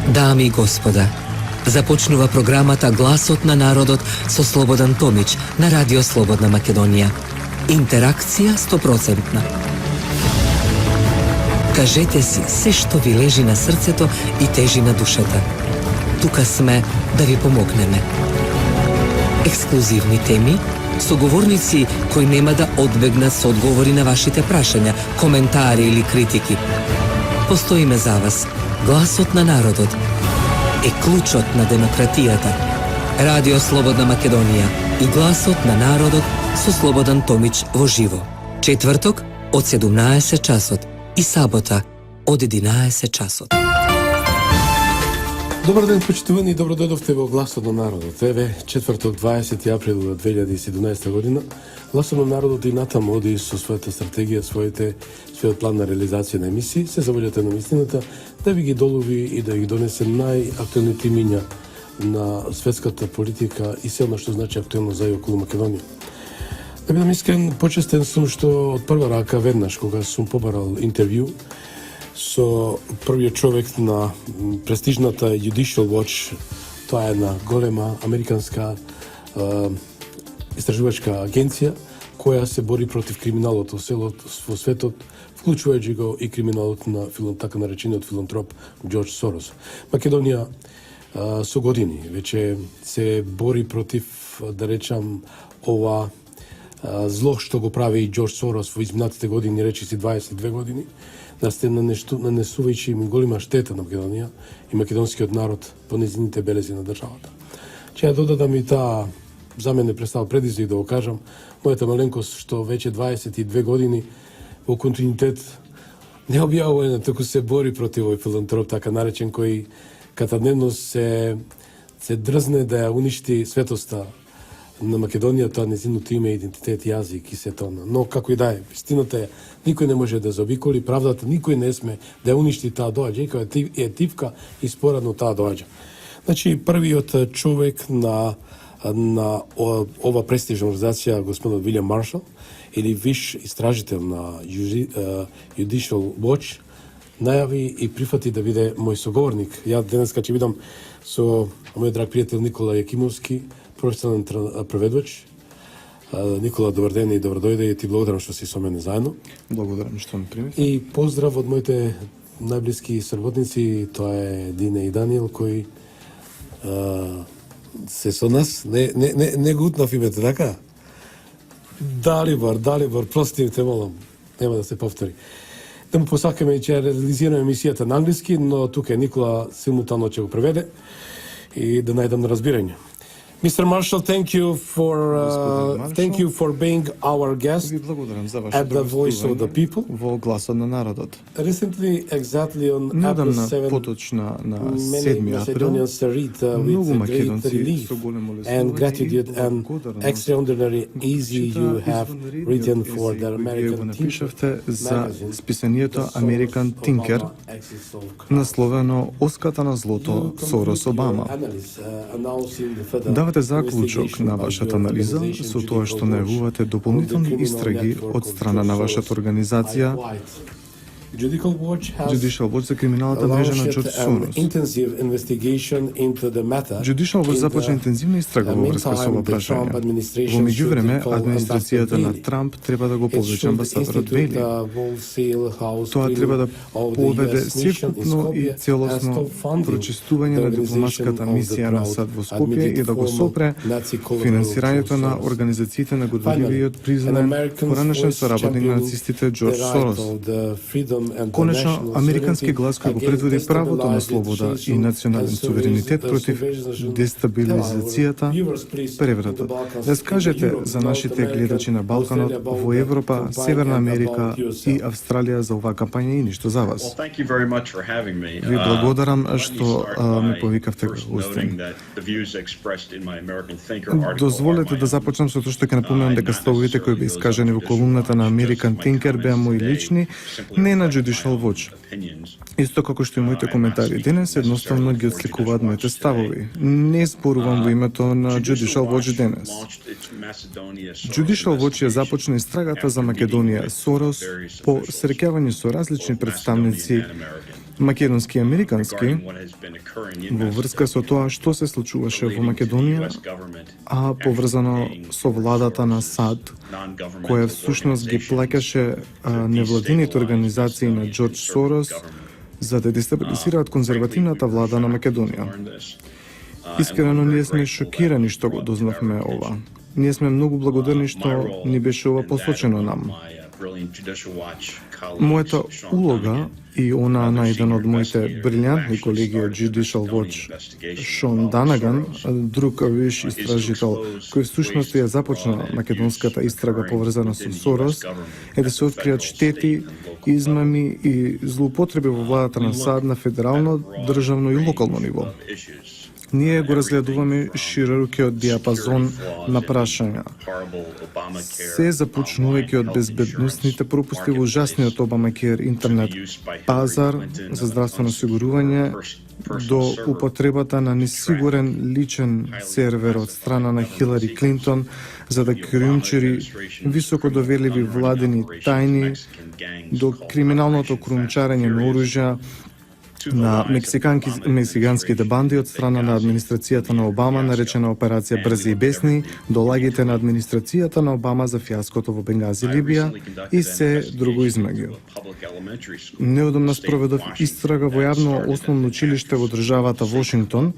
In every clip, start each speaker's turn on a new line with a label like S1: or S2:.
S1: Дами и господа, започнува програмата Гласот на народот со Слободан Томич на Радио Слободна Македонија. Интеракција 100%. Кажете си се што ви лежи на срцето и тежи на душата. Тука сме да ви помогнеме. Ексклузивни теми, соговорници кои нема да одбегнат со одговори на вашите прашања, коментари или критики. Постоиме за вас. Гласот на народот е клучот на демократијата. Радио Слободна Македонија и Гласот на народот со Слободан Томич во живо. Четврток од 17 часот и сабота од 11 часот.
S2: Добар ден, почитувани, и добро дојдовте во Гласот на народот. Еве, четврток, 20 април 2017 година. Гласот на народот и натаму оди со својата стратегија, својот план на реализација на емисии, се за волјата на вистината, да ви ги долови и да ги донесе најактуелните имиња на светската политика и се она што значи актуелно за и околу Македонија. Да бидам искрен, почестен сум што од прва рака веднаш, кога сум побарал интервју со првиот човек на престижната Judicial Watch, тоа е една голема американска истражувачка агенција која се бори против криминалот во светот, вклучувајќи го и криминалот на така наречениот филантроп Џорџ Сорос. Македонија со години веќе се бори против, да речам, ова зло што го прави и Џорџ Сорос во изминатите години, речиси 22 години, нанесувајќи им голема штета на Македонија и македонскиот народ по незините белези на државата. Ќе ја додадам и таа, за мене представа предизвик да го кажам, мојата маленкост што веќе 22 години во континуитет не објавува, туку се бори против овој филантроп, така наречен, кој катадневно се дрзне да ја уништи светоста на Македонија, тоа незиното име, идентитет, јазик и се тоа. Но како и да е, вистината е, никој не може да заобиколи правдата, никој не сме да ја уништи таа доаѓа, и кога е тивка и спорадно таа доаѓа. Значи, првиот човек на ова престижна организација, господинот Вилијам Маршал, или виш истражител на Judicial Watch, најави и прифати да биде мој соговорник. Ја денеска ќе бидам со мојот драг пријател Никола Јакимовски, професионален преведувач. Никола, добар ден и добро дојде, и ти благодарам што си со мене заедно.
S3: Благодарам што ме примите.
S2: И поздрав од моите најблиски сработници, тоа е Дине и Даниел, кои се со нас. Не го утнав името, така? Далибор, прости те молам, нема да се повтори. Да му посакаме и ќе реализираме емисијата на англиски, но тука е Никола симултано ќе го преведе и да најдам на разбирање. Mr. Marshall, thank you for being our guest at the Voice of the People.
S3: Во Гласот на народот.
S2: Recently, exactly on April 7,
S3: поточна на
S2: many
S3: 7 април,
S2: Macedonians read
S3: многу
S2: with great
S3: македонци
S2: relief
S3: со големо
S2: and gratitude and extraordinary easy you have written for the American
S3: напишавте за
S2: magazine,
S3: списанието American Thinker, насловено Оската на злото Сорос Обама. Давате заклучок на вашата анализа со тоа што најавувате дополнителни истраги од страна на вашата организација Judicial Watch за криминалната мрежа на Џорџ Сорос. Judicial Watch започна интензивна истрага во врска со ова прашање. Во меѓувреме, администрацијата на Трамп треба да го повлече амбасадорот Вели. Тоа треба да поведе секупно и целосно прочистување на дипломатската мисија на САД во Скопје и да го сопре финансирањето на организациите на годливиот признан поранешен соработник на нацистите Џорџ Сорос. Конечно, американски глас кој го предводи правото на слобода и национален суверенитет против дестабилизацијата, превратот. Да скажете за нашите гледачи на Балканот, во Европа, Северна Америка и Австралија за оваа кампања и ништо за вас. Ви благодарам што ме повикавте гостин. Дозволете да започнам со тоа што ќе напоменам дека ставовите кои беа искажани во колумната на American Thinker беа мои лични, не на Judicial Watch. Исто како што и моите коментари денес едноставно ги отсликуваат моите ставови. Не зборувам во името на Judicial Watch денес. Judicial Watch ја започна истрагата за Македонија Сорос по среќавање со различни представници македонски и американски, во врска со тоа што се случуваше во Македонија, а поврзано со владата на САД, која всушност ги плаќаше невладините организации на Џорџ Сорос за да дестабилизираат конзервативната влада на Македонија. Искрено, ние сме шокирани што го дознавме ова. Ние сме многу благодарни што ни беше ова посочено нам. Мојата улога и она на еден од моите брилјантни колеги од Judicial Watch, Шон Данаган, друг виш истражител, кој всушност ја започна македонската истрага поврзана со Сорос, е да се откријат штети, измами и злоупотреби во владата на САД на федерално, државно и локално ниво. Ние го разгледуваме широкиот диапазон на прашања. Се започнувајќи од безбедносните пропусти во ужасниот Обамакер интернет пазар за здравствено осигурување до употребата на несигурен личен сервер од страна на Хилари Клинтон за да криумчери високодоверливи владени тајни до криминалното крумчарење на оружја на мексиканските банди од страна на администрацијата на Обама, наречена операција Брзи и бесни, до лагите на администрацијата на Обама за фиаското во Бенгази, Либија и се друго измеѓу. Неодамна спроведов истрага во јавно основно училиште во државата Вашингтон,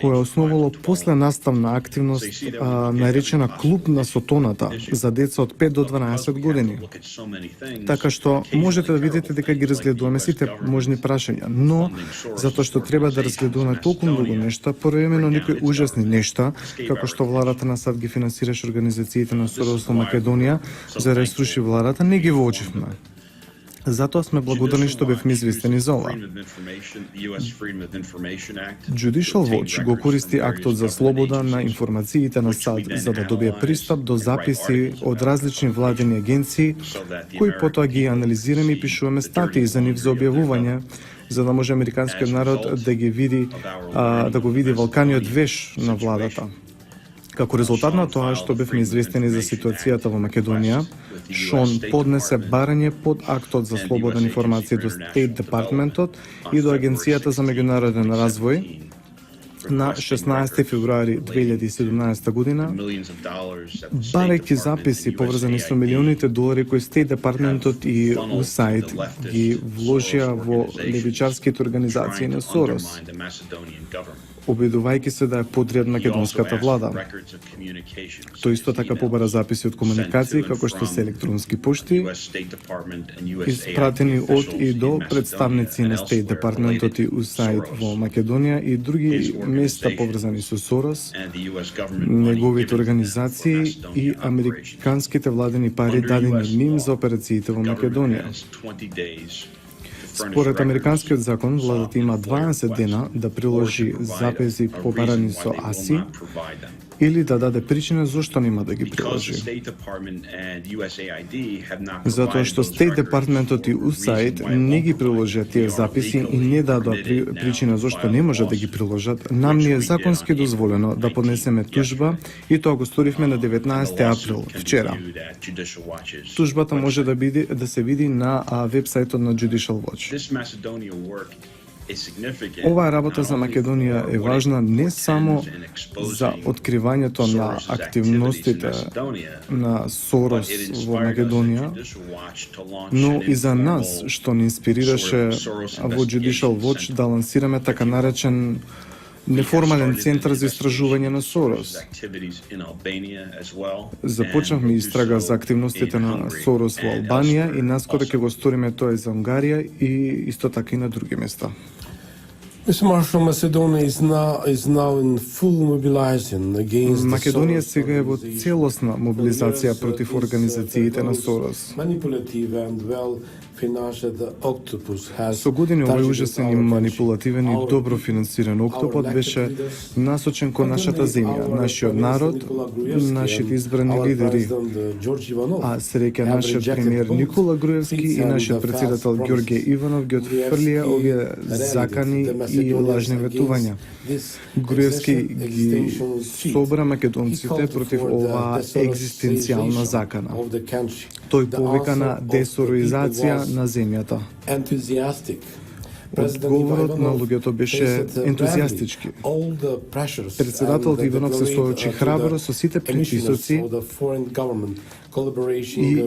S3: која основало после наставна активност наречена Клуб на Сотоната за деца од 5 до 12 години. Така што можете да видите дека ги разгледуваме сите можни прашања, но затоа што треба да разгледуваме толку многу нешта, поремено некои ужасни нешта, како што владата на САД ги финансираше организациите на Сорос во Македонија за да сруши владата, не ги воочивме. Затоа сме благодарни што бевме известени за ова. Judicial Watch го користи актот за слобода на информациите на САД за да добие пристап до записи од различни владени агенции, кои потоа ги анализираме и пишуваме статии за нив за објавување, за да може американскиот народ да ги види, да го види валканиот веш на владата. Како резултат на тоа што бевме известени за ситуацијата во Македонија, Шон поднесе барање под актот за слободна информација до State Departmentот и до Агенцијата за меѓународен развој на 16 февруари 2017 година, барајќи записи поврзани со милионите долари кои State Departmentот и USAID ги вложија во левичарските организации на Сорос, обидувајќи се да ја подријат македонската влада. Тој исто така побара записи од комуникации, како што се електронски пошти, испратени од и до представници на State Departmentот и USAID во Македонија и други места поврзани со Сорос, неговите организации и американските владени пари дадени ним за операциите во Македонија. Според американскиот закон, владата има 20 дена да приложи записи побарани со АСИ или да даде причина зошто нема да ги приложи. Затоа што State Departmentот и USAID не ги приложија тие записи и не дадоа причина зошто не може да ги приложат, нам ни е законски дозволено да поднесеме тужба и тоа го сторивме на 19 април, вчера. Тужбата може да се види на вебсајтот на Judicial Watch. Оваа работа за Македонија е важна не само за откривањето на активностите на Сорос во Македонија, но и за нас, што ни инспирираше во Judicial Watch да лансираме така наречен неформален центар за истражување на Сорос. Започнавме истрага за активностите на Сорос во Албанија и наскоро ќе го сториме тоа и за Унгарија и исто така и на други места. Македонија сега е во целосна мобилизација против организациите на Сорос. Со години овој ужасен и манипулативен и добро финансиран октопод беше насочен кон нашата земја, нашиот народ, нашите избрани лидери, а среќа нашиот премиер Никола Груевски и нашиот председател Ѓорѓе Иванов ги отфрлија овие закани и лажни ветувања. Груевски ги собра македонците против оваа екзистенцијална закана. Тој повика на десороизација на земјата. Одговорот на луѓето беше ентузијастички. Председателот Иванов се соочи храбро со сите притисоци и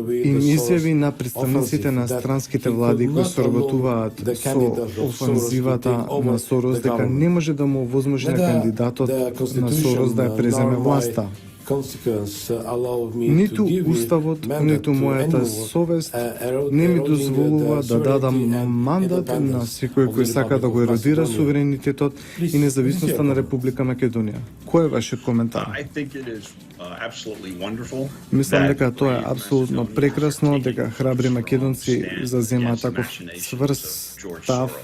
S3: изјави на представниците на странските влади кои соработуваат со офанзивата на Сорос дека не може да му овозможи на кандидатот на Сорос да ја преземе власта. Ниту уставот, ниту мојата совест не ми дозволува да дадам мандат на секој кој сака да го еродира суверенитетот и независноста на Република Македонија. Кој е вашиот коментар? Мислам дека тоа е апсолутно прекрасно, дека храбри македонци заземаат таков цврст став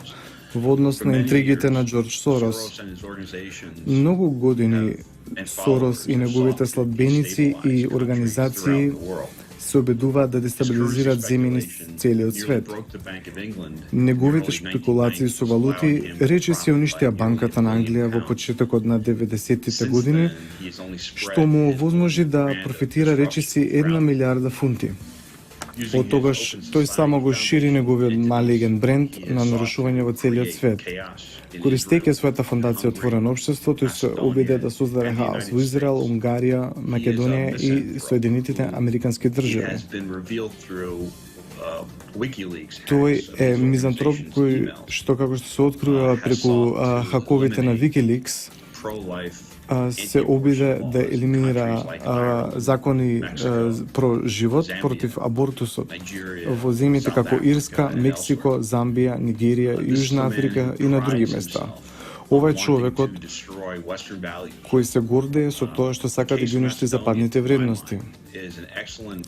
S3: во однос на интригите на Џорџ Сорос. Многу години Сорос и неговите сладбеници и организации се обидуваат да дестабилизираат земји низ целиот свет. Неговите шпекулации со валути речиси уништија банката на Англија во почетокот на 90-тите години, што му овозможи да профитира речиси 1 милиарда фунти. Од тогаш тој само го шири неговиот малиген бренд на нарушување во целиот свет. Користејќи својата фондација Отворено општество, тој се обиде да создаде хаос во Израел, Унгарија, Македонија и Соединетите Американски држави. Тој е мизантроп кој што како што се открива преку хаковите на WikiLeaks се обиде да елиминира закони про живот против абортусот во земјите како Ирска, Мексико, Замбија, Нигерија, Јужна Африка и на други места. Ова е човекот кој се гордее со тоа што сака да ги уништи западните вредности.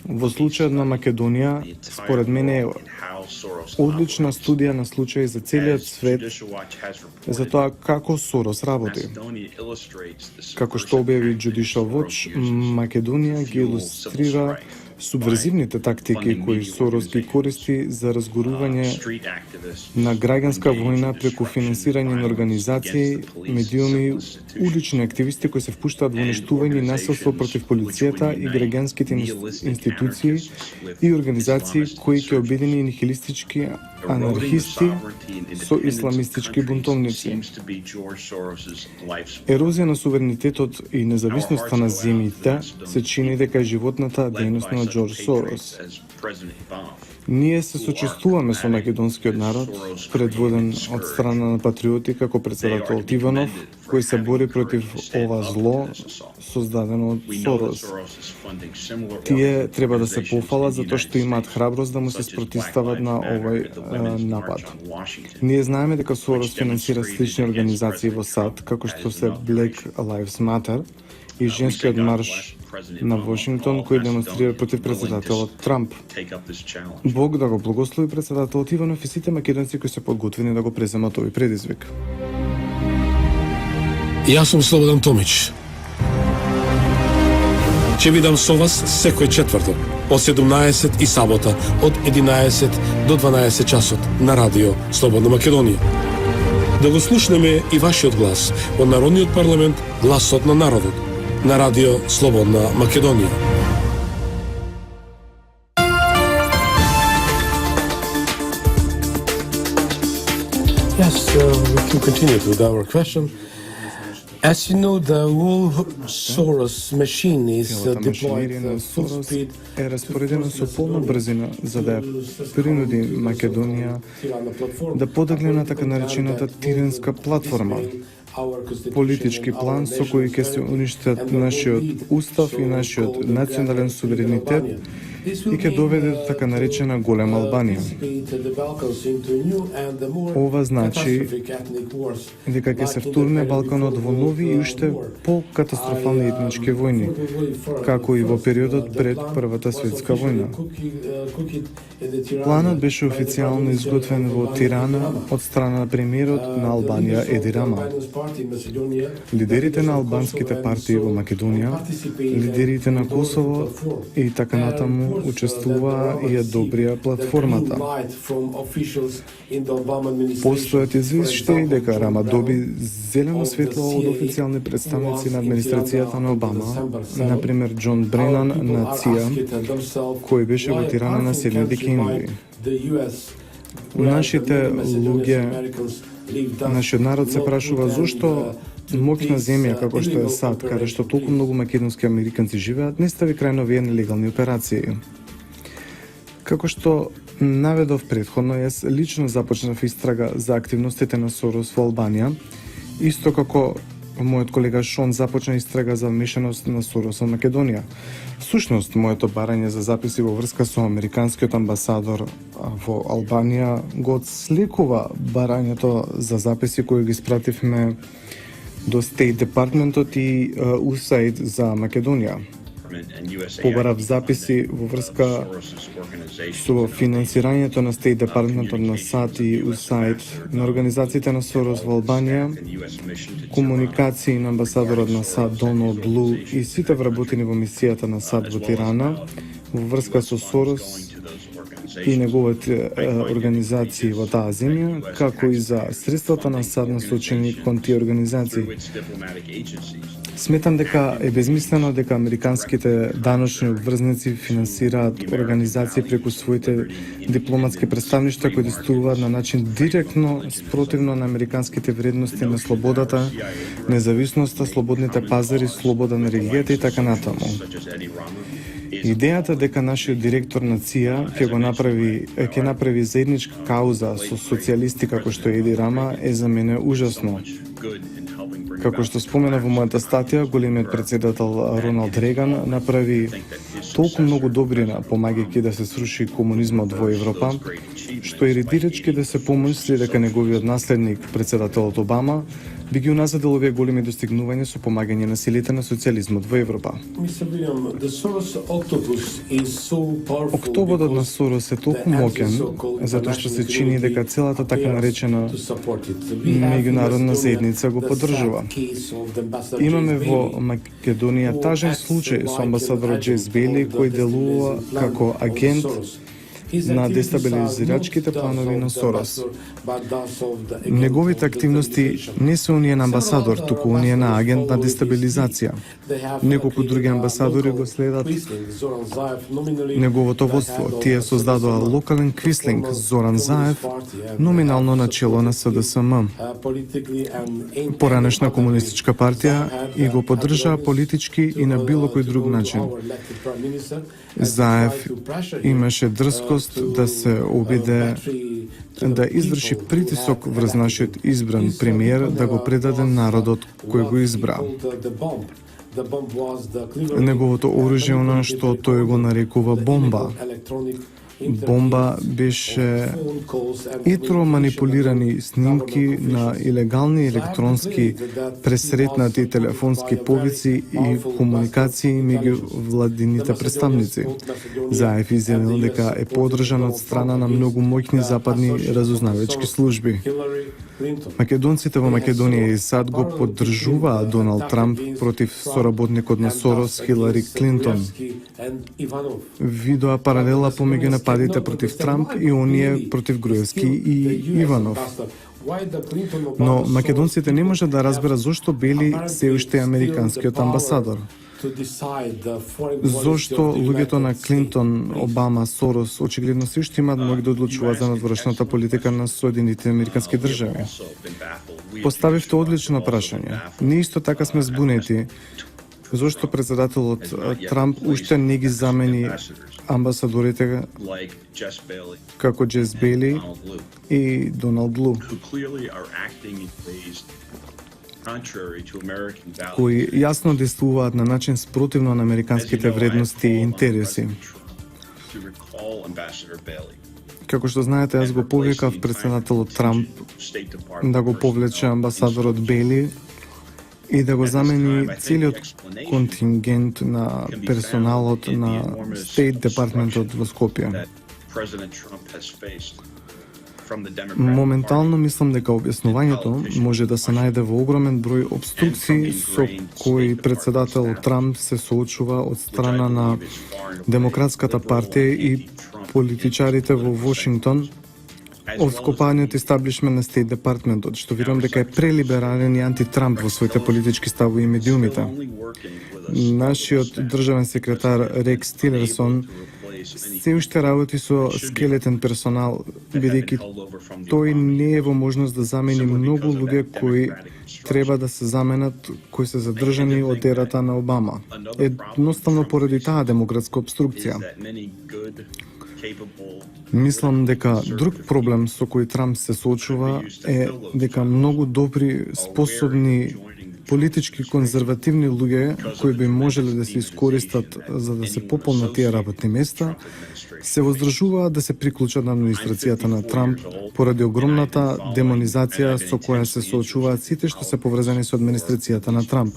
S3: Во случајот на Македонија, според мене е одлична студија на случај за целиот свет за тоа како Сорос работи. Како што објави Judicial Watch, Македонија ги илустрира субверзивните тактики кои Сорос ги користи за разгорување на граѓанска војна преку финансирање на организации, медиуми, улични активисти кои се впуштаат во уништување и насилство против полицијата и граѓанските институции и организации кои ќе обедини нихилистички анархисти со исламистички бунтовници. Ерозија на суверенитетот и независноста на земјите се чини дека е животната дејност на Џорџ Сорос. Ние се сочувствуваме со македонскиот народ, предводен од страна на патриоти како председател Иванов, кој се бори против ова зло создадено од Сорос. Тие треба да се пофалат затоа што имаат храброст да му се спротивстават на овој напад. Ние знаеме дека Сорос финансира слични организации во САД, како што се Black Lives Matter и женскиот марш на Вашингтон кој демонстрира против председателот Трамп. Бог да го благослови председателот Иванов и сите македонци кои се подготвени да го преземат овој предизвик.
S2: Јас сум Слободан Томич. Ќе бидам со вас секој четврток од 17 и сабота од 11 до 12 часот на радио Слободна Македонија. Да го слушнеме и вашиот глас од Народниот парламент, гласот на народот, на радио Слободна Македонија. Yes, we can continue with our question. As you know, the whole Soros machine is deployed full speed.
S3: Е распоредено со полна брзина за да ја принуди Македонија да подегле на така наречената Тиренска платформа. Политички план со кој ќе се уништат нашиот устав и нашиот национален суверенитет и ќе доведе до така наречена Голема Албанија. Ова значи дека ќе се втурне Балканот во нови и уште по-катастрофални етнички војни, како и во периодот пред Првата светска војна. Планот беше официјално изготвен во Тирана од страна на премиерот на Албанија Еди Рама. Лидерите на албанските партии во Македонија, лидерите на Косово и така натаму учествуваа и ја добрија платформата. Постојат извештаи дека Рама доби зелено светло од официјални представници на администрацијата на Обама, например Џон Бренан на ЦИА, кој беше во Тирана на 7 декември. Нашите луѓе, нашиот народ се прашува зошто моќна земја како што е САД, каде што толку многу македонски американци живеат, не стави крај на овие нелегални операции. Како што наведов предходно, јас лично започнав истрага за активностите на Сорос во Албанија, исто како мојот колега Шон започна истрага за вмешаност на Сорос во Македонија. Всушност, моето барање за записи во врска со американскиот амбасадор во Албанија го отсликува барањето за записи кои ги испративме до State Departmentот и USAID за Македонија. Побарав записи во врска со финансирањето на State Departmentот на САД и USAID, на организациите на Сорос во Албанија, комуникации на амбасадорот на САД Доналд Блу и сите вработени во мисијата на САД во Тирана во врска со Сорос и неговите организации во таа земја, како и за средствата на САД насочени кон тие организации. Сметам дека е безмислено дека американските даночни обврзници финансираат организации преку своите дипломатски представништва кои действуваат на начин директно спротивно на американските вредности на слободата, независноста, слободните пазари, слобода на религијата и така натаму. Идејата дека нашиот директор на ЦИА ќе направи заедничка кауза со социјалисти како што е Еди Рама е за мене ужасно. Како што спомена во мојата статија, големиот председател Роналд Реган направи толку многу добрина помагајќи да се сруши комунизмот во Европа, што е редиречки да се помисли дека неговиот наследник, председателот Обама, би ги уназадил овие големи достигнувања со помагање на силите на социјализмот во Европа. Октободот на Сорос е толку моќен, затоа што се чини дека целата така наречена меѓународна заедница го поддржува. Имаме во Македонија тажен случај со амбасадорот Джейс Бейли, кој делува како агент на дестабилизирачките планови на Сорос. Неговите активности не се оние на амбасадор, туку оние на агент на дестабилизација. Неколку други амбасадори го следат неговото водство. Тие создадоа локален квислинг Зоран Заев, номинално начело на СДСМ, поранешна комунистичка партија, и го поддржаа политички и на било кој друг начин. Заев имаше дрскост да се обиде да изврши притисок врз нашиот избран премиер да го предаде народот кој го избра. Неговото оружје она што тој го нарекува бомба. Бомба беше итро манипулирани снимки на илегални електронски пресретнати телефонски повици и комуникации меѓу владините представници. Заев изјавил дека е поддржан од страна на многу моќни западни разузнавачки служби. Македонците во Македонија и САД го поддржуваа Доналд Трамп против соработникот на Сорос Хилари Клинтон. Видоа паралела помеѓу нападите против Трамп и оние против Груевски и Иванов. Но македонците не можат да разберат зошто Бели се уште е американскиот амбасадор. Зошто луѓето на Клинтон, Обама, Сорос очигледно се уште имаат моќ да одлучуваат за надворешната политика на Соединетите американски држави. Поставивте одлично прашање. Ние исто така сме збунети зошто председателот Трамп уште не ги замени амбасадорите како Джес Бейли и Доналд Блу, кои јасно действуваат на начин спротивно на американските вредности и интереси. Како што знаете, јас го повикав председателот Трамп да го повлече амбасадорот Бейли и да го замени целиот контингент на персоналот на State Departmentот во Скопје. Моментално мислам дека објаснувањето може да се најде во огромен број обструкции со кои председателот Трамп се соочува од страна на Демократската партија и политичарите во Вашингтон, од вкопаниот истаблишмент на State Departmentот, што верувам дека е прелиберален и анти-Трамп во своите политички ставови и медиумите. Нашиот државен секретар Рекс Тилерсон се уште работи со скелетен персонал, бидејќи тој не е во можност да замени многу луѓе кои треба да се заменат, кои се задржани од ерата на Обама. Едноставно поради таа демократска обструкција. Мислам дека друг проблем со кој Трамп се соочува е дека многу добри, способни, политички конзервативни луѓе кои би можеле да се искористат за да се пополнат тие работни места, се воздржуваат да се приклучат на администрацијата на Трамп поради огромната демонизација со која се соочуваат сите што се поврзани со администрацијата на Трамп.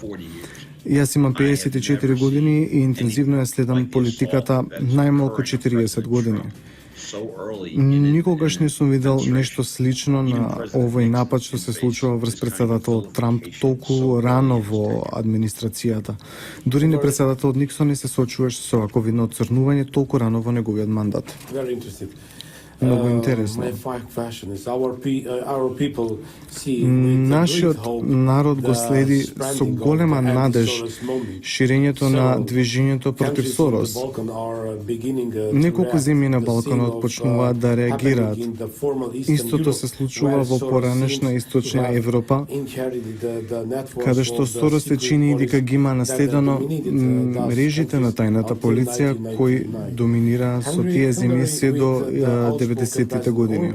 S3: Јас имам 54 години и интензивно ја следам политиката најмалку 40 години. Никогаш не сум видел нешто слично на овој напад што се случува врз председателот Трамп толку рано во администрацијата. Дури не председателот Никсон не се соочуваше со вакво видно оцрнување толку рано во неговиот мандат. Многу интересно. Нашиот народ го следи со голема надеж ширењето на движењето против Сорос. Неколку земји на Балканот почнуваат да реагираат. Истото се случува во поранешна источна Европа, каде што Сорос се чини дека ги има наследено мрежите на тајната полиција кои доминираа со тие земји се до 90-тите години.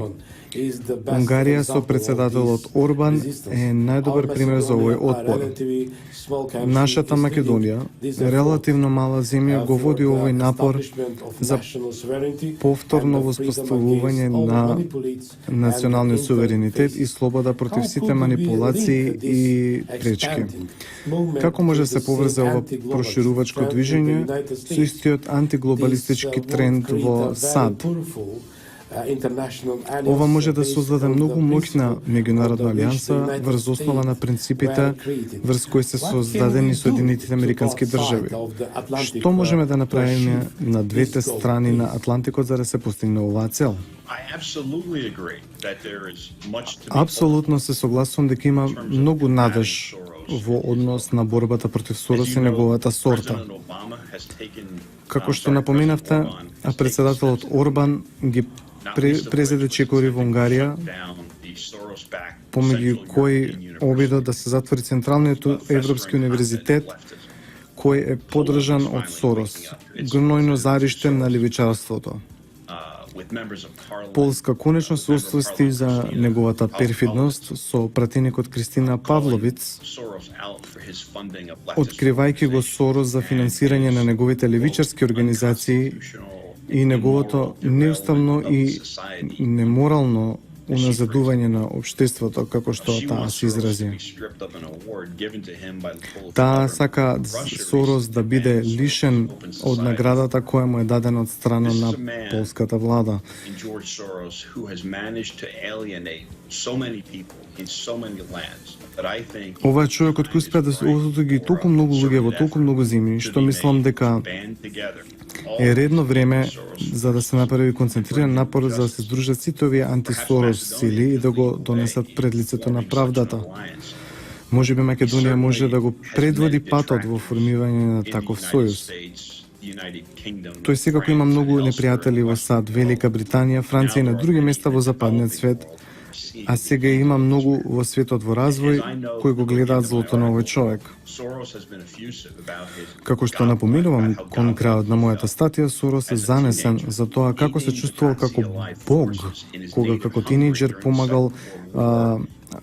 S3: Унгарија со председателот Орбан е најдобар пример за овој отпор. Нашата Македонија, релативно мала земја, го води овој напор за повторно воспоставување на националниот суверенитет и слобода против сите манипулации и пречки. Како може да се поврзе ова проширувачко движење со истиот антиглобалистички тренд во САД? Ова може да создаде многу моќна меѓународна алијанса врз основа на принципите врз кои се создадени Соединетите Американски држави. Што можеме да направиме на двете страни на Атлантикот за да се постигне оваа цел? Апсолутно се согласувам дека има многу надеж во однос на борбата против Сорос и неговата сорта. Како што напоменавте, председателот Орбан ги презеде чекори во Унгарија, помеѓу кои обидот да се затвори Централниот Европски универзитет, кој е подржан од Сорос, гнојно зариште на левичарството. Полска конечно се освести за неговата перфидност со пратеникот Кристина Павловиц, откривајќи го Сорос за финансирање на неговите левичарски организации и неговото неуставно и неморално уназадување на општеството, како што таа се изрази. Таа сака Сорос да биде лишен од наградата која му е дадена од страна на полската влада. Ова е човекот кој успеа да освободи толку многу луѓе во толку многу земји, што мислам дека е редно време за да се направи концентриран напор за да се здружат сите овие антисорос сили и да го донесат пред лицето на правдата. Можеби Македонија може да го предводи патот во формирање на таков сојуз. Тој секако има многу непријатели во САД, Велика Британија, Франција и на други места во западниот свет, а сега има многу во светот во развој кои го гледаат злото на овој човек. Како што напоменувам кон крајот на мојата статија, Сорос е занесен за тоа како се чувствувал како бог, кога како тинејџер помагал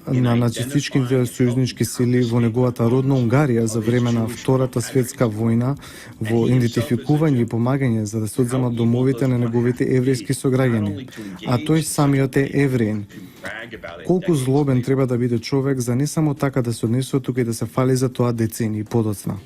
S3: на нацистичките сојузнички сили во неговата родна Унгарија за време на Втората светска војна во идентификување и помагање за да се одземат домовите на неговите еврејски сограѓани, а тој самиот е евреин. Колку злобен треба да биде човек за не само така да се однесува тука и да се фали за тоа децени подоцна.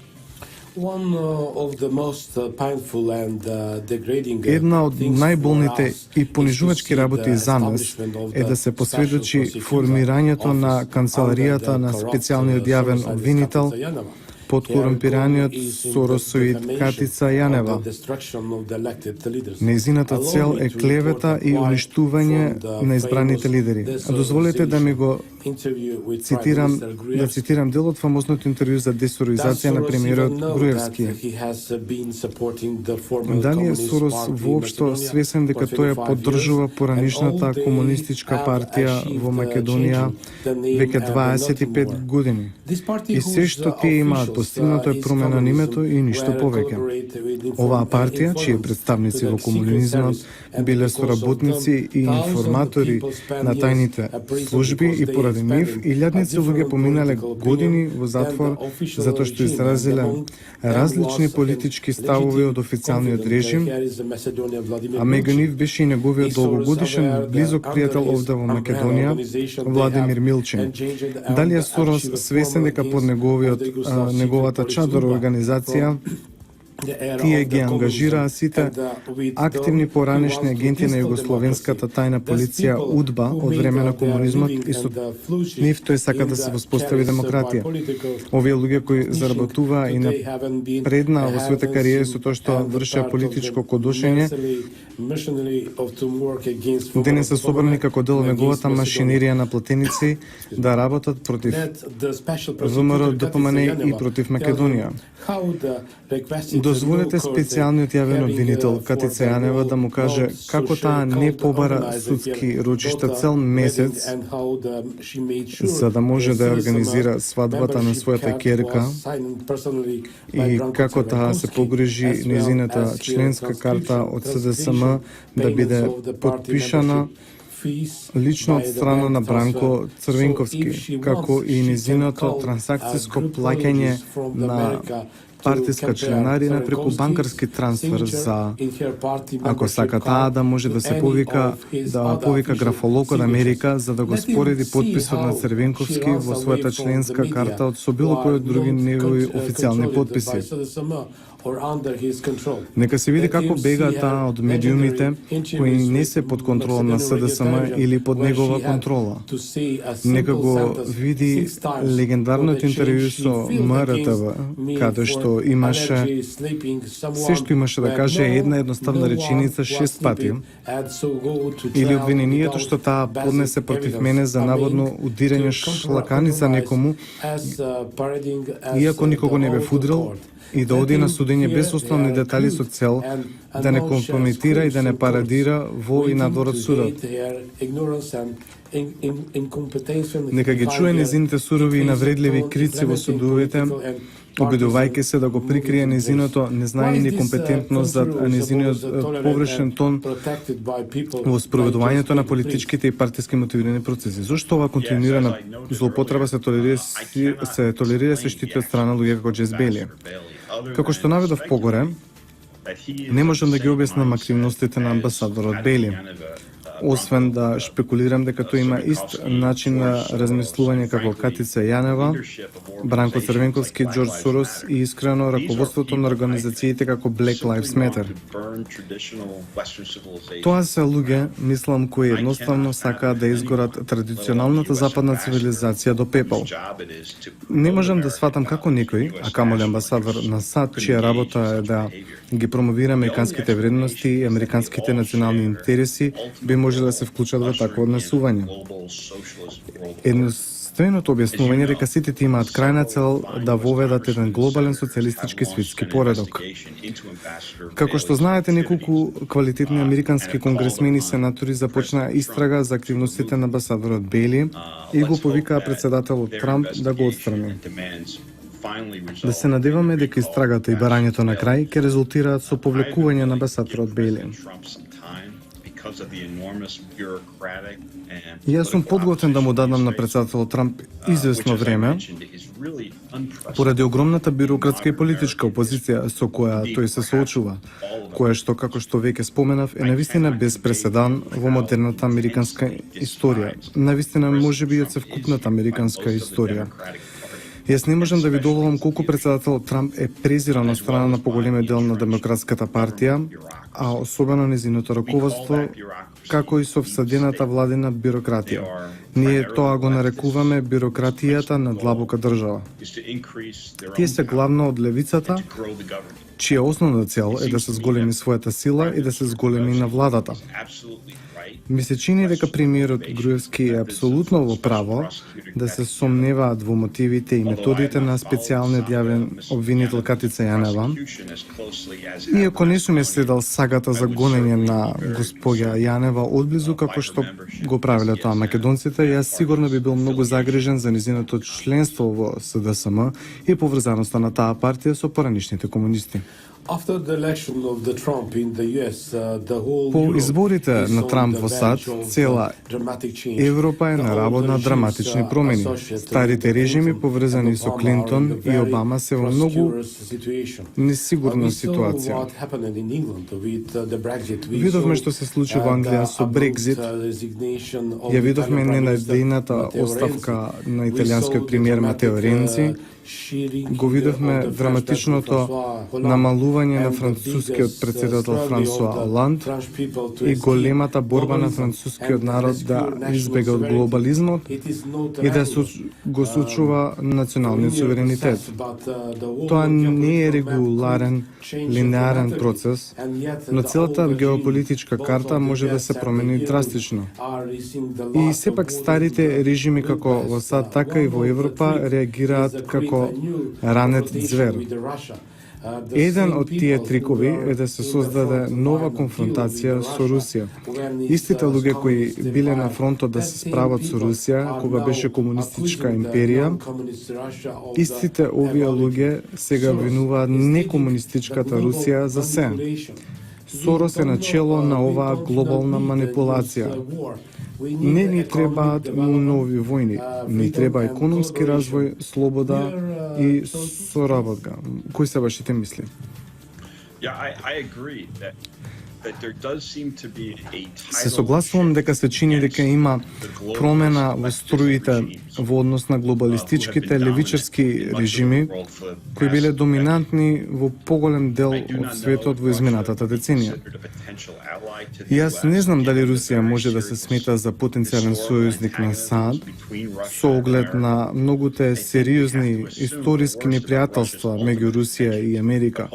S3: Една од најболните и понижувачки работи за нас е да се посведочи формирањето на канцеларијата на специјалниот јавен обвинител под корумпираниот Соросоид Катица Јанева. Нејзината цел е клевета и уништување на избраните лидери. Дозволете да ми го цитирам дел од фамозното интервју за десороизација на премиерот Груевски. Дали е Сорос воопшто свесен дека тој ја поддржува поранишната комунистичка партија во Македонија веќе 25 години? И се што тие имаат постигнато е промена на името и ништо повеќе. Оваа партија, чии представници во комунизмот биле соработници и информатори на тајните служби и поради нив, илјадници луѓе поминале години во затвор затоа што изразиле различни политички ставови од официјалниот режим, а меѓу нив беше и неговиот долгогодишен близок пријател овде во Македонија, Владимир Милчин. Дали е Сорос свесен дека под неговата чадор организација тие ги ангажираа сите активни поранешни агенти на југословенската тајна полиција УДБА од време на комунизмот и со нив тој сака да се воспостави демократија. Овие луѓе кои заработуваа и напреднаа во своите кариери со тоа што вршеа политичко кодошење, денес се собрани како дел од неговата машинерија на платеници да работат против ВМРО ДПМН и против Македонија. Дозволете специјалниот јавен обвинител Катица Јанева да му каже како таа не побара судски рочишта цел месец за да може да организира свадбата на својата ќерка и како таа се погрижи нејзината членска карта од СДСМ да биде подпишана лично од страна на Бранко Црвенковски, како и нејзиното трансакцијско плаќање на партиска членарина преку банкарски трансфер за, ако сака таа да може да се повика графолог од Америка за да го спореди подписот на Црвенковски во својата членска карта со било кој од други негови официјални подписи. Нека се види како бега таа од медиумите кои не се под контрола на СДСМ или под негова контрола. Нека го види легендарното интервју со МРТВ, каде што имаше се што имаше да каже една едноставна реченица 6 пати, или обвинението што таа поднесе против мене за наводно удирање шлаканица некому, иако никого не бев удрил, и да оди на судење без основни детали со цел да не компрометира и да не парадира во и надвор од судот. Нека ги чуе нејзините сурови и навредливи крици во судовите, обидувајќи се да го прикрие нејзиното незнање и некомпетентност зад нејзиниот површен тон во спроведувањето на политичките и партиски мотивирани процеси. Зошто ова континуирана злоупотреба се толерира се штити од страна луѓе како Джес Бели? Како што наведов погоре, не можам да ги објаснам активностите на амбасадорот Бели, освен да шпекулирам дека тој има ист начин на размислување како Катица Јанева, Бранко Црвенковски, Џорџ Сорос и искрено раководството на организациите како Black Lives Matter. Тоа се луѓе, мислам, кои едноставно сакаат да изгорат традиционалната западна цивилизација до пепел. Не можам да сватам како некој, а камоли амбасадор на САД, чија работа е да ги промовира американските вредности и американските национални интереси, би може да се вклучат во такво однесување. Едноставното објаснување дека сите имаат крајна цел да воведат еден глобален социјалистички светски поредок. Како што знаете, неколку квалитетни американски конгресмени и сенатори започнаа истрага за активностите на амбасадорот Бели и го повикаа председателот Трамп да го отстрани. Да се надеваме дека истрагата и барањето на крај ќе резултираат со повлекување на амбасадорот Бели. Јас сум подготвен да му дадам на председателот Трамп извесно време, поради огромната бюрократска и политичка опозиција со која тој се соочува, која што, како што веќе споменав, е навистина без преседан во модерната американска историја, навистина можеби од севкупната американска историја. Јас не можам да ви доловам колку председател Трамп е презиран од страна на поголемиот дел на Демократската партија, а особено незиното раководство, како и со всадената владина бюрократија. Ние тоа го нарекуваме бюрократијата на длабока држава. Тие се главно од левицата, чија основна цел е да се зголеми својата сила и да се зголеми на владата. Ми се чини дека премиерот Груевски е апсолутно во право да се сомневаат во мотивите и методите на специјалниот јавен обвинител Катица Јанева. Иако не сум ја следал сагата за гонење на госпоѓа Јанева одблизу како што го правеле тоа македонците, јас сигурно би бил многу загрижен за незиното членство во СДСМ и поврзаноста на таа партија со поранишните комунисти. По изборите на Трамп во САД, цела Европа е на работ на драматични промени. Старите режими поврзани со Клинтон и Обама се во многу несигурна ситуација. Видовме што се случи во Англија со Брекзит, ја видовме ненадејната оставка на италијанскиот премиер Матео Ренци, го видовме драматичното намалување на францускиот председател Франсуа Оланд и големата борба на францускиот народ да избега од глобализмот и да го сочува националниот суверенитет. Тоа не е регуларен, линеарен процес, но целата геополитичка карта може да се промени драстично. И сепак старите режими како во САД, така и во Европа реагираат како ранет звер. Еден од тие трикови е да се создаде нова конфронтација со Русија. Истите луѓе кои биле на фронтот да се справат со Русија, кога беше комунистичка империја, истите овие луѓе сега обвинуваат некомунистичката Русија за се. Сорос е начело на оваа глобална манипулација. Не ни требаат нови војни, ни треба економски развој, слобода и соработка. Кои се вашите мисли? Се согласувам дека се чини дека има промена во струите во однос на глобалистичките левичарски режими кои биле доминантни во поголем дел од светот во изминатата деценија. Јас не знам дали Русија може да се смета за потенцијален сојузник на САД со оглед на многуте сериозни историски непријателства меѓу Русија и Америка.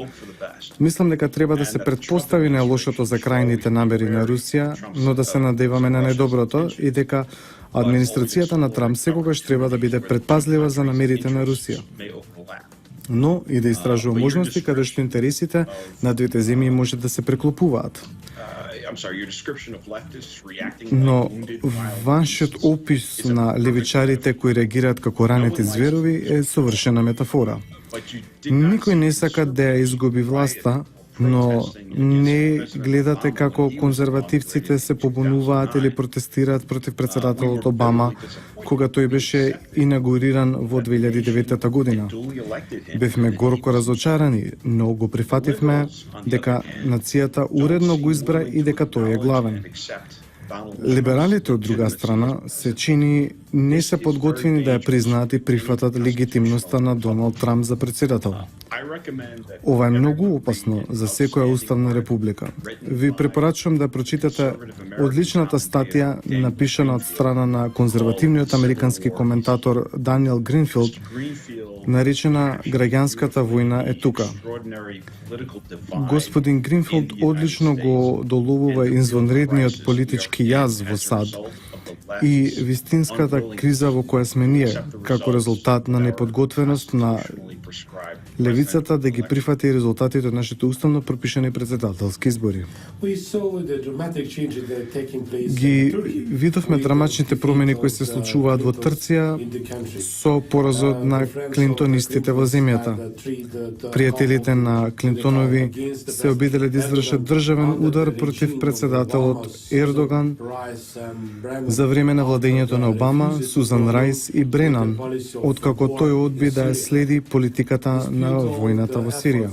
S3: Мислам дека треба да се претпостави на лошото за крајните намери на Русија, но да се надеваме на најдоброто и дека администрацијата на Трамп секогаш треба да биде предпазлива за намерите на Русија, но и да истражува можности каде што интересите на двете земји може да се преклопуваат. Но вашиот опис на левичарите кои реагираат како ранети зверови е совршена метафора. Никој не сака да ја изгуби власта, но не гледате како конзервативците се побунуваат или протестираат против председателот Обама кога тој беше инаугуриран во 2009 година. Бевме горко разочарани, но го прифативме дека нацијата уредно го избра и дека тој е главен. Либералите од друга страна се чини не се подготвени да ја признаат и прифатат легитимноста на Доналд Трамп за председател. Ова е многу опасно за секоја уставна република. Ви препорачувам да прочитате одличната статија напишана од страна на конзервативниот американски коментатор Даниел Гринфилд, наречена "Граѓанската војна е тука". Господин Гринфилд одлично го доловува извонредниот политички јаз во САД и вистинската криза во која сме ние, како резултат на неподготвеност на левицата да ги прифати резултатите од нашите уставно пропишани председателски избори. Ги видовме драматичните промени кои се случуваат во Трција со поразот на клинтонистите во земјата. Пријателите на Клинтонови се обиделе да извршат државен удар против председателот Ердоган за време на владењето на Обама, Сузан Рајс и Бренан, откако тој одби да ја следи политиката на војната во Сирија.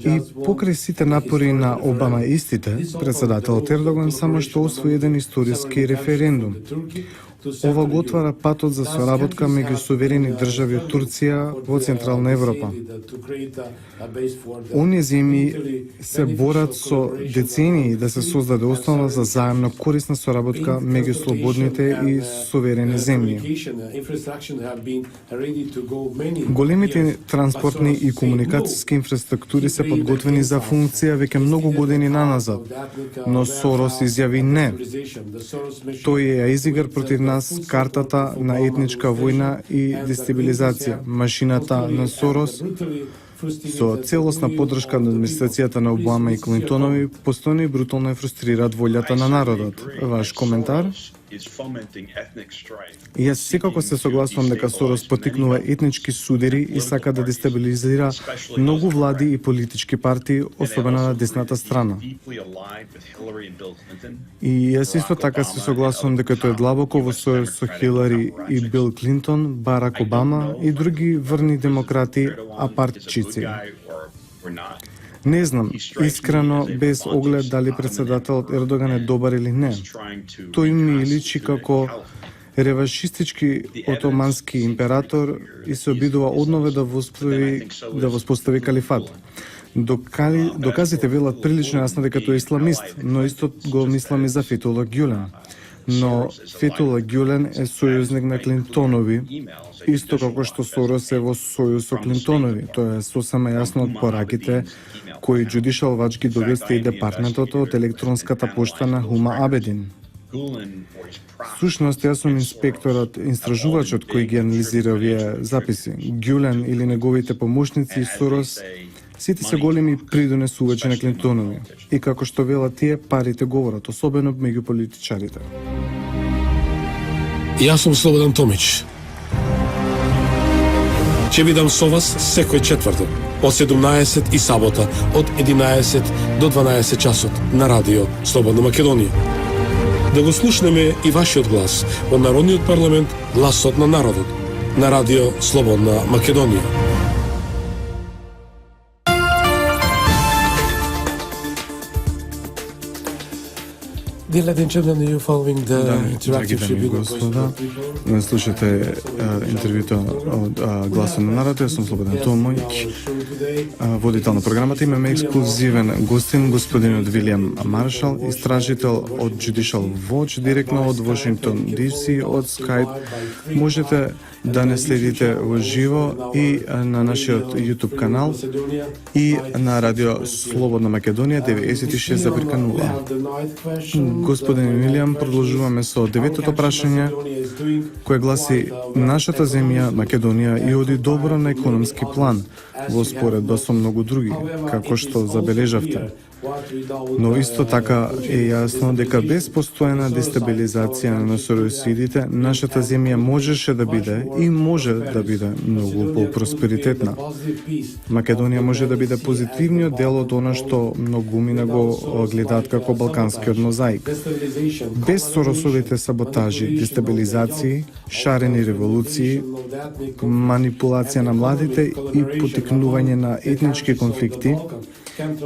S3: И покрај сите напори на Обама истите, председателот Ердоган само што освои еден историски референдум. Ова го отвара патот за соработка меѓу суверени држави од Турција во Централна Европа. Оние земји се борат со децении да се создаде основа за заемно корисна соработка меѓу слободните и суверени земји. Големите транспортни и комуникацијски инфраструктури се подготвени за функција веќе многу години наназад, но Сорос изјави не. Тој ја изигра против нас картата на етничка војна и дестабилизација. Машината на Сорос со целосна подршка на администрацијата на Обама и Клинтонови постојано и брутално ја фрустрираат волјата на народот. Ваш коментар? Јас секако се согласувам дека Сорос поттикнува етнички судири и сака да дестабилизира многу влади и политички партии, особено на десната страна. И јас исто така се согласувам дека тој е длабоко во сојуз со Хилари и Бил Клинтон, Барак Обама и други врни демократи, апартчици. Не знам, искрено, без оглед дали председателот Ердоган е добар или не. Тој ми личи како реваншистички отомански император и се обидува однове да воспостави калифат. Доказите велат прилично јасно дека тој е исламист, но исто го мислам и за Фетулах Гюлен. Но Фетулах Гюлен е сојузник на Клинтонови, исто како што Сорос е во сојуз со Клинтонови. Тоа е сосема јасно од пораките кои Judicial Watch ги добил Стейт департментот од електронската пошта на Хума Абедин. Сушност, јас сум инспекторот, истражувачот кој ги анализира овие записи. Гюлен или неговите помошници и Сорос, сите се големи придонесувачи на Клинтонови. И како што велат тие, парите говорат, особено меѓу политичарите.
S2: Јас сум Слободан Томич. Ќе бидам со вас секој четврток од 17 и сабота од 11 до 12 часот на радио Слободна Македонија. Да го слушнеме и вашиот глас во Народниот парламент, гласот на народот, на радио Слободна Македонија.
S3: Драги дами и господа, слушате интервјуто од Гласот на народот. Јас сум Слободан Томич, водител на програмата. Имаме ексклузивен гостин, господинот Вилијам Маршал, истражител од Judicial Watch, директно од Вашингтон DC, од Skype. Можете да не следите во живо и на нашиот YouTube канал и на радио Слободна Македонија 96,0. Господин Вилијам, продолжуваме со деветото прашање, кое гласи: нашата земја, Македонија, и оди добро на економски план, во споредба со многу други, како што забележавте. Но исто така е јасно дека без постојана дестабилизација на сојузидите, нашата земја можеше да биде и може да биде многу по-просперитетна. Македонија може да биде позитивниот дел од она што многумина го гледаат како балканскиот мозаик. Без Соросовите саботажи, дестабилизации, шарени револуции, манипулација на младите и поттикнување на етнички конфликти,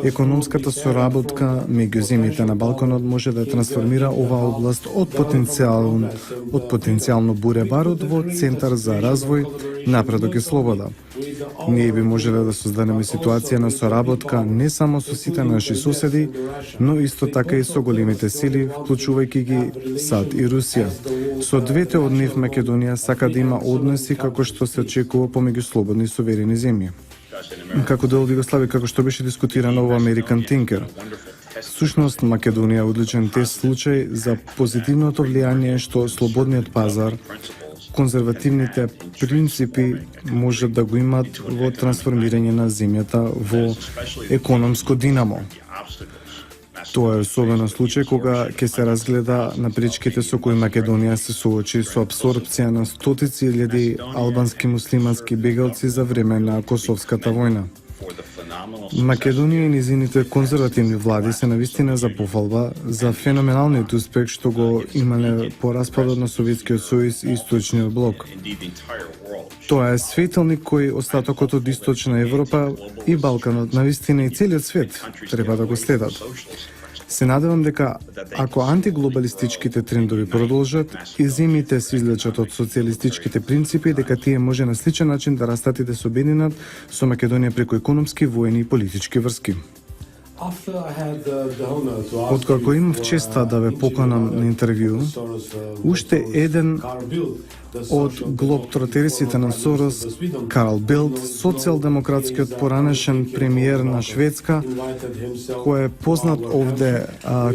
S3: економската соработка меѓу земјите на Балканот може да трансформира оваа област од потенцијално буребарот во центар за развој, напредок и слобода. Ние би можеле да создадеме ситуација на соработка не само со сите наши соседи, но исто така и со големите сили, вклучувајќи ги САД и Русија. Со двете од нив Македонија сака да има односи како што се очекува помеѓу слободни и суверени земји. Како дел од Југославија, како што беше дискутирано во American Thinker. Сушност, Македонија е одличен тест случај за позитивното влијание што слободниот пазар, конзервативните принципи можат да го имат во трансформирање на земјата во економско динамо. Тоа е особено случај кога ќе се разгледа на пречките со кои Македонија се соочи со апсорбција на стотици илјади албански муслимански бегалци за време на Косовската војна. Македонија и низините конзервативни влади се навистина за пофалба за феноменалниот успех што го имале по распадот на Советскиот сојуз и Источниот блок. Тоа е светилник кој остатокот од Источна Европа и Балканот, навистина и целиот свет, треба да го следат. Се надевам дека ако антиглобалистичките трендови продолжат и земјите се излечат од социјалистичките принципи, дека тие може на сличен начин да растат и да се обединат со Македонија преку економски, воени и политички врски. Откако имав честа да ве поканам на интервју, уште еден од глобтротерисите на Сорос, Карл Билд, социјалдемократскиот поранешен премиер на Шведска, кој е познат овде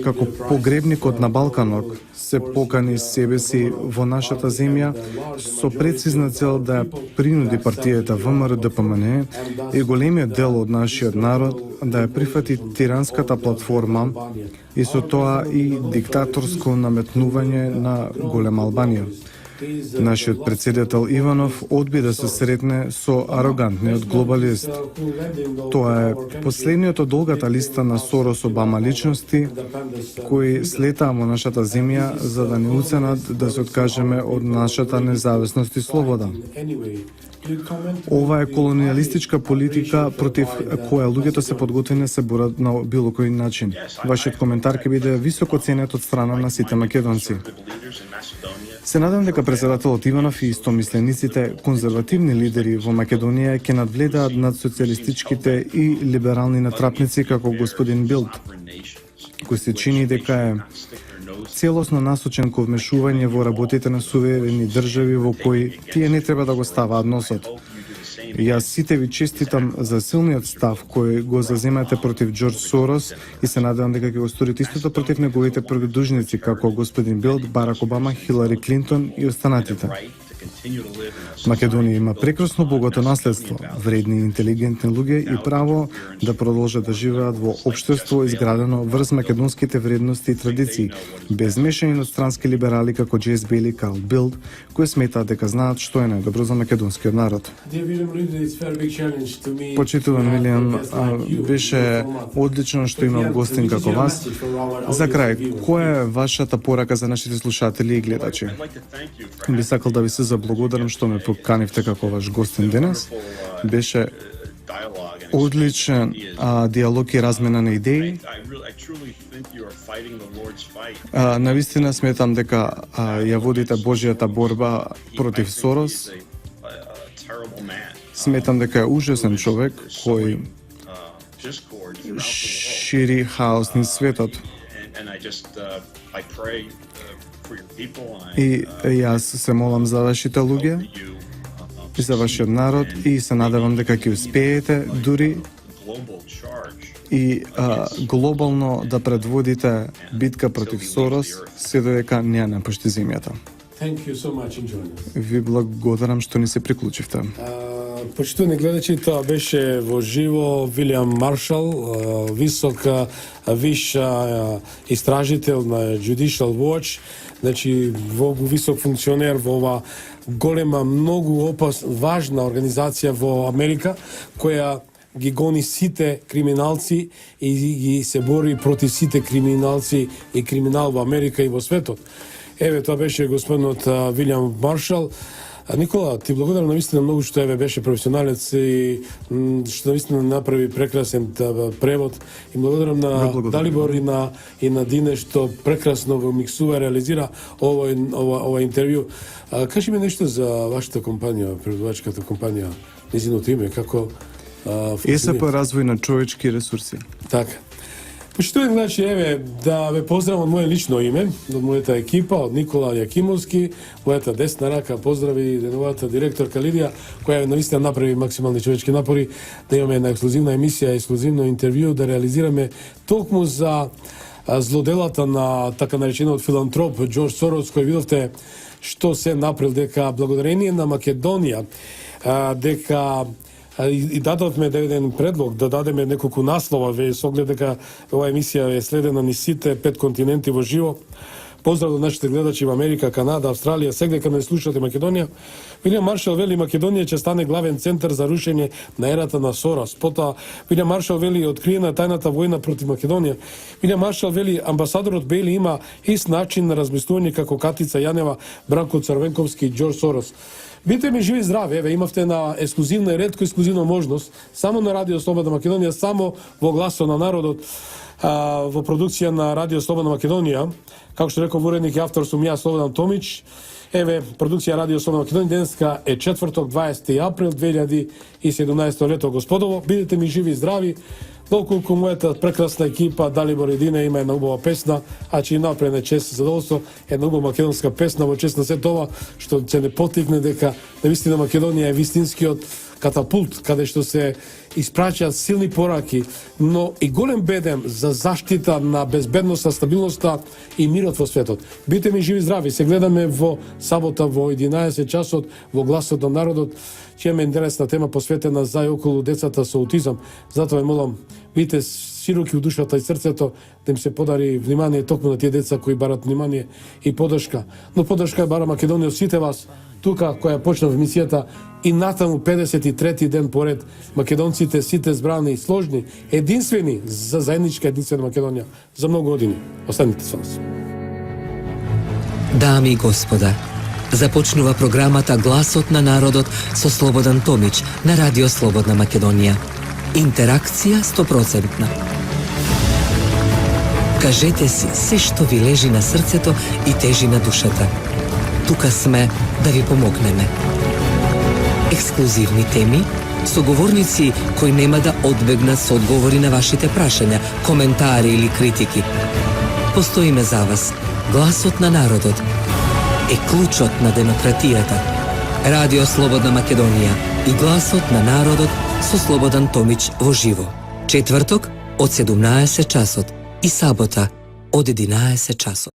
S3: како погребникот на Балканот, се покани себе си во нашата земја со прецизна цел да ја принуди партијата ВМРО-ДПМН и големиот дел од нашиот народ да ја прифати тиранската платформа и со тоа и диктаторско наметнување на голема Албанија. Нашиот председател Иванов одби да се сретне со арогантниот глобалист. Тоа е последниот од долгата листа на Сорос-Обама личности кои слетаа во нашата земја за да не уценат да се откажеме од нашата независност и слобода. Ова е колониалистичка политика против која луѓето се подготвени да се борат на било кој начин. Вашиот коментар ќе биде високо ценет од страна на сите македонци. Се надам дека председателот Иванов и истомислениците конзервативни лидери во Македонија ќе надвледаат над социјалистичките и либерални натрапници како господин Билд, кој се чини дека е целосно насочен кон вмешување во работите на суверени држави во кои тие не треба да го ставаат носот. Јас сите ви честитам за силниот став кој го заземате против Џорџ Сорос и се надевам дека ќе го сторите истото против неговите предужници како господин Билд, Барак Обама, Хилари Клинтон и останатите. Македонија има прекрасно богато наследство, вредни и интелигентни луѓе и право да продолжат да живеат во општество изградено врз македонските вредности и традиции, без мешање од странски либерали како Джейс Бейли и Карл Билд, кои сметаат дека знаат што е најдобро за македонскиот народ. Почитуван Вилијам, беше одлично што имам гостин како вас. За крај, која е вашата порака за нашите слушатели и гледачи? Би сакал да ви се заблагодарам што ме поканивте како ваш гостин денес. Беше одличен диалог и размена на идеи. Навистина сметам дека ја водите Божјата борба против Сорос. Сметам дека е ужасен човек кој шири хаос низ светот. И јас се молам за вашите луѓе и за вашиот народ и се надевам дека ќе успеете дури и глобално да предводите битка против Сорос се додека не ја напушти земјата. Ви благодарам што ни се приклучивте.
S2: Почитувани гледачи, тоа беше во живо Вилијам Маршал, висок виш истражител на Judicial Watch, значи висок функционер во ова голема, многу важна организација во Америка, која ги гони сите криминалци и ги се бори против сите криминалци и криминал во Америка и во светот. Еве, тоа беше господинот Вилијам Маршал. Никола, ти благодарам навистина многу што еве беше професионалец и што навистина направи прекрасен превод и благодарам на Далибор и на Дине што прекрасно го миксува, реализира ова интервју. Кажи ми нешто за вашата компанија, преводачката компанија, незиното име, како
S3: ЕСП развој на човечки ресурси.
S2: Така. Почитувани гледачи, еве, да ве поздравам од моје лично име, од мојата екипа, од Никола Јакимовски, мојата десна рака, поздрави деновата директорка Лидија, која навистина направи максимални човечки напори да имаме една ексклузивна емисија, ексклузивно интервју, да реализираме токму за злоделата на така наречениот филантроп Џорџ Сорос, кој видовте што се направил, дека благодарение на Македонија, дека и дадовме еден предлог да дадеме неколку наслова ве со оглед дека оваа емисија е следена низ сите 5 континенти во живо. Поздрав до нашите гледачи во Америка, Канада, Австралија, сегде каде не слушате Македонија. Вилијам Маршал вели Македонија ќе стане главен центар за рушење на ерата на Сорос. Потоа Вилијам Маршал вели откриена тајната војна против Македонија. Вилијам Маршал вели амбасадорот Бейли има ист начин на размислување како Катица Јанева, Бранко Црвенковски и Џорџ Сорос. Бите ми живи и здрави, еве имавте на ексклузивна и ретко ексклузивна можност само на Радио Слободна Македонија, само во гласот на народот во продукција на Радио Слободна Македонија. Како што реков уредник и автор сум ја, Слободан Томич. Еве, продукција Радио Слободна Македонија, денеска е четврток, 20 април 2017 лето. Господово, бидете ми живи и здрави, доколку мојата прекрасна екипа Далибор Едина има една убава песна, а че и напред е чест и задоволство, една убава македонска песна во чест на се тоа, што ќе не потикне дека навистина Македонија е вистинскиот катапулт, каде што се испраќаат силни пораки, но и голем бедем за заштита на безбедноста, стабилноста и мирот во светот. Бите ми живи здрави, се гледаме во сабота во 11 часот во Гласот на народот. Ќе имаме интересна тема посветена за и околу децата со аутизам. Затоа ве молам, бидете широки у душата и срцето, да им се подари внимание токму на тие деца кои барат внимание и поддршка. Но поддршка бара Македонија од сите вас, тука која почна в мисијата и натаму 53-ти ден поред, македонците сите збрани и сложни, единствени за заедничка единствена Македонија за многу години. Останете со нас.
S1: Дами и господа, започнува програмата Гласот на народот со Слободан Томич на Радио Слободна Македонија. Интеракција 100%. Кажете си се што ви лежи на срцето и тежи на душата. Тука сме да ви помогнеме. Ексклузивни теми, соговорници кои нема да одбегнат со одговори на вашите прашања, коментари или критики. Постоиме за вас. Гласот на народот е клучот на демократијата. Радио Слободна Македонија и Гласот на народот со Слободан Томич во живо. Четврток од 17 часот и сабота од 11 часот.